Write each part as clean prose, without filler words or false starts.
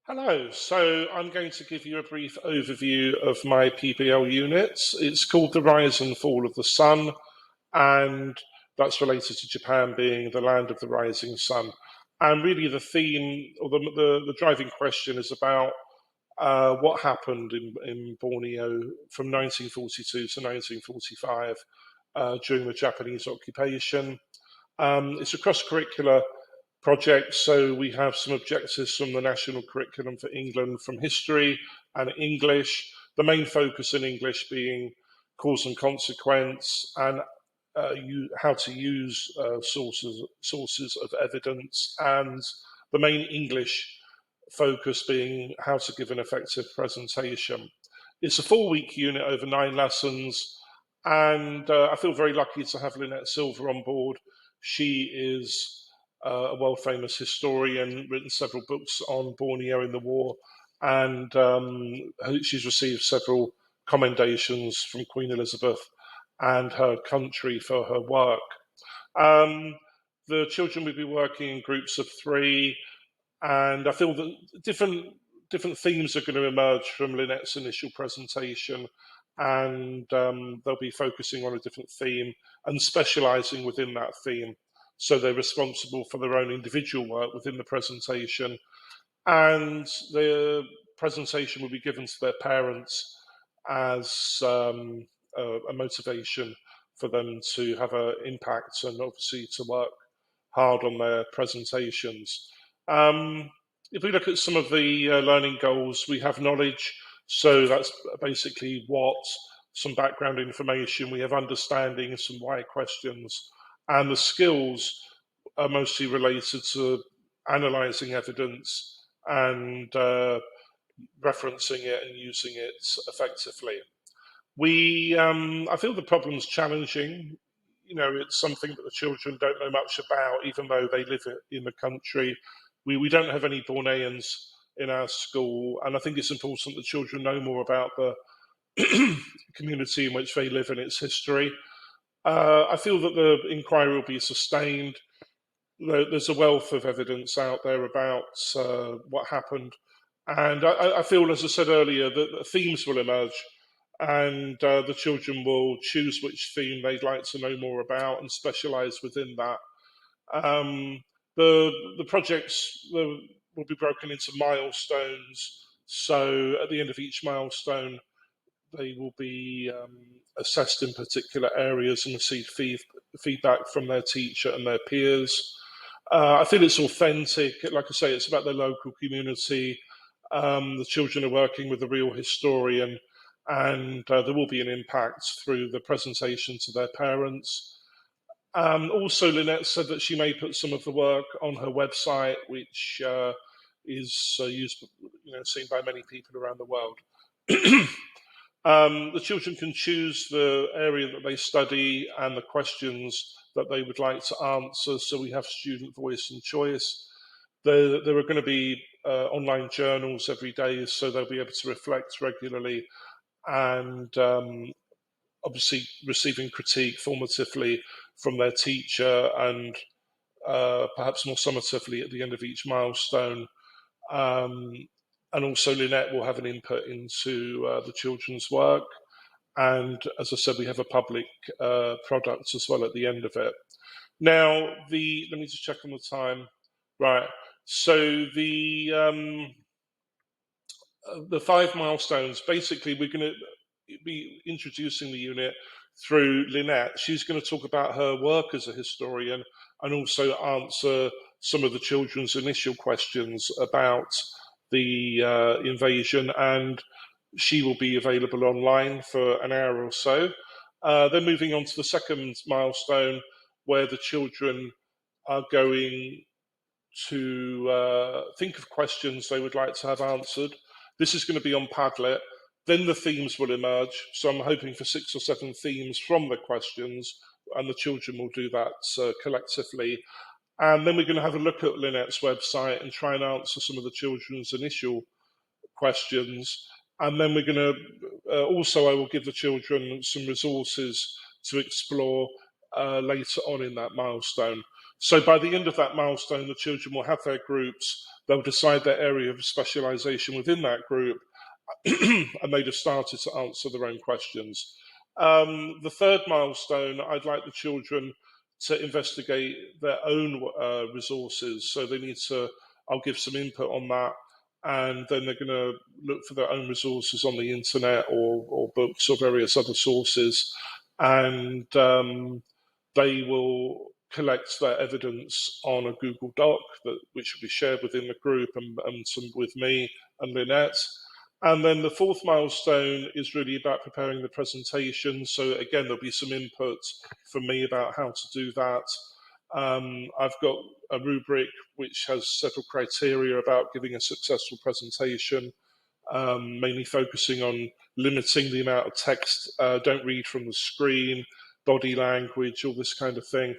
Hello, so I'm going to give you a brief overview of my PBL units. It's called The Rise and Fall of the Sun, and that's related to Japan being the land of the rising sun. And really the theme, or the driving question is about what happened in Borneo from 1942 to 1945 during the Japanese occupation. It's a cross-curricular project, so we have some objectives from the national curriculum for England from history and English. The main focus in English being cause and consequence and how to use sources of evidence, and the main English focus being how to give an effective presentation. It's a 4-week unit over 9 lessons, and I feel very lucky to have Lynette Silver on board. She is a world famous historian, written several books on Borneo in the war, and she's received several commendations from Queen Elizabeth and her country for her work. The children will be working in groups of 3, and I feel that different themes are going to emerge from Lynette's initial presentation, and they'll be focusing on a different theme and specialising within that theme. So they're responsible for their own individual work within the presentation, and the presentation will be given to their parents as a motivation for them to have an impact and obviously to work hard on their presentations. If we look at some of the learning goals, we have knowledge, so that's basically what, some background information, we have understanding, some why questions, and the skills are mostly related to analysing evidence and referencing it and using it effectively. I feel the problem's challenging. You know, it's something that the children don't know much about, even though they live in the country. We don't have any Borneans in our school, and I think it's important that children know more about the community in which they live and its history. I feel that the inquiry will be sustained. There's a wealth of evidence out there about what happened, and I feel, as I said earlier, that themes will emerge, and the children will choose which theme they'd like to know more about and specialise within that. The projects will be broken into milestones, so at the end of each milestone they will be assessed in particular areas and receive feedback from their teacher and their peers. I feel it's authentic. Like I say, it's about their local community. The children are working with a real historian, and there will be an impact through the presentation to their parents. Also, Lynette said that she may put some of the work on her website, which is used, seen by many people around the world. The children can choose the area that they study and the questions that they would like to answer, so we have student voice and choice. There are going to be online journals every day, so they'll be able to reflect regularly and obviously receiving critique formatively from their teacher and perhaps more summatively at the end of each milestone. And also Lynette will have an input into the children's work. And as I said, we have a public product as well at the end of it. Now, let me just check on the time. Right, so the 5 milestones, basically we're going to be introducing the unit through Lynette. She's going to talk about her work as a historian and also answer some of the children's initial questions about the invasion, and she will be available online for an hour or so. Then moving on to the second milestone, where the children are going to think of questions they would like to have answered. This is going to be on Padlet. Then the themes will emerge. So I'm hoping for 6 or 7 themes from the questions, and the children will do that collectively. And then we're going to have a look at Lynette's website and try and answer some of the children's initial questions. And then we're going to, also I will give the children some resources to explore later on in that milestone. So by the end of that milestone, the children will have their groups, they'll decide their area of specialisation within that group, and they'd have started to answer their own questions. The third milestone, I'd like the children to investigate their own resources. So they need to, I'll give some input on that, and then they're going to look for their own resources on the internet or books or various other sources, and they will collect their evidence on a Google Doc which will be shared within the group and with me and Lynette. And then the fourth milestone is really about preparing the presentation. So again, there'll be some input from me about how to do that. I've got a rubric which has several criteria about giving a successful presentation, mainly focusing on limiting the amount of text, don't read from the screen, body language, all this kind of thing.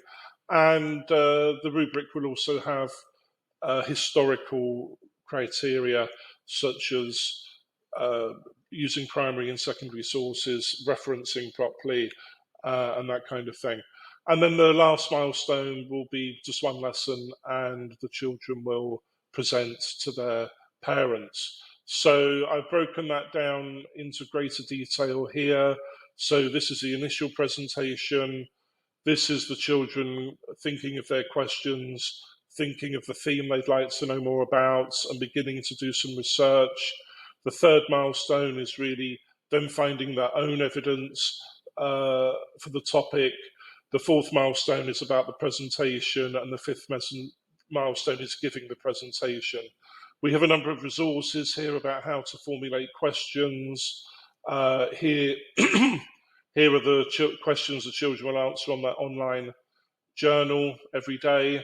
And the rubric will also have historical criteria, such as using primary and secondary sources, referencing properly, and that kind of thing. And then the last milestone will be just one lesson, and the children will present to their parents. So I've broken that down into greater detail here. So this is the initial presentation. This is the children thinking of their questions, thinking of the theme they'd like to know more about, and beginning to do some research. The third milestone is really them finding their own evidence for the topic. The fourth milestone is about the presentation, and the fifth milestone is giving the presentation. We have a number of resources here about how to formulate questions. Here, here are the questions the children will answer on their online journal every day,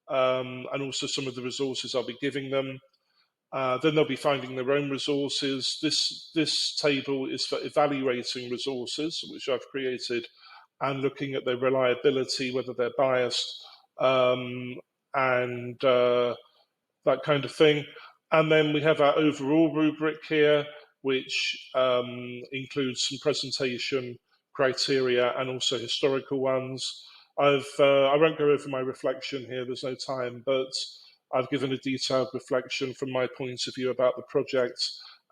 and also some of the resources I'll be giving them. Then they'll be finding their own resources. This table is for evaluating resources, which I've created, and looking at their reliability, whether they're biased, and that kind of thing. And then we have our overall rubric here, which includes some presentation criteria and also historical ones. I won't go over my reflection here, there's no time, but I've given a detailed reflection from my point of view about the project,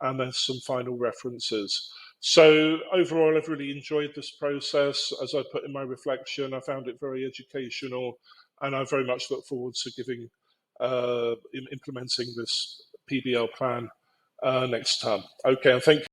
and then some final references. So overall, I've really enjoyed this process. As I put in my reflection, I found it very educational, and I very much look forward to implementing this PBL plan next term. Okay, and thank you.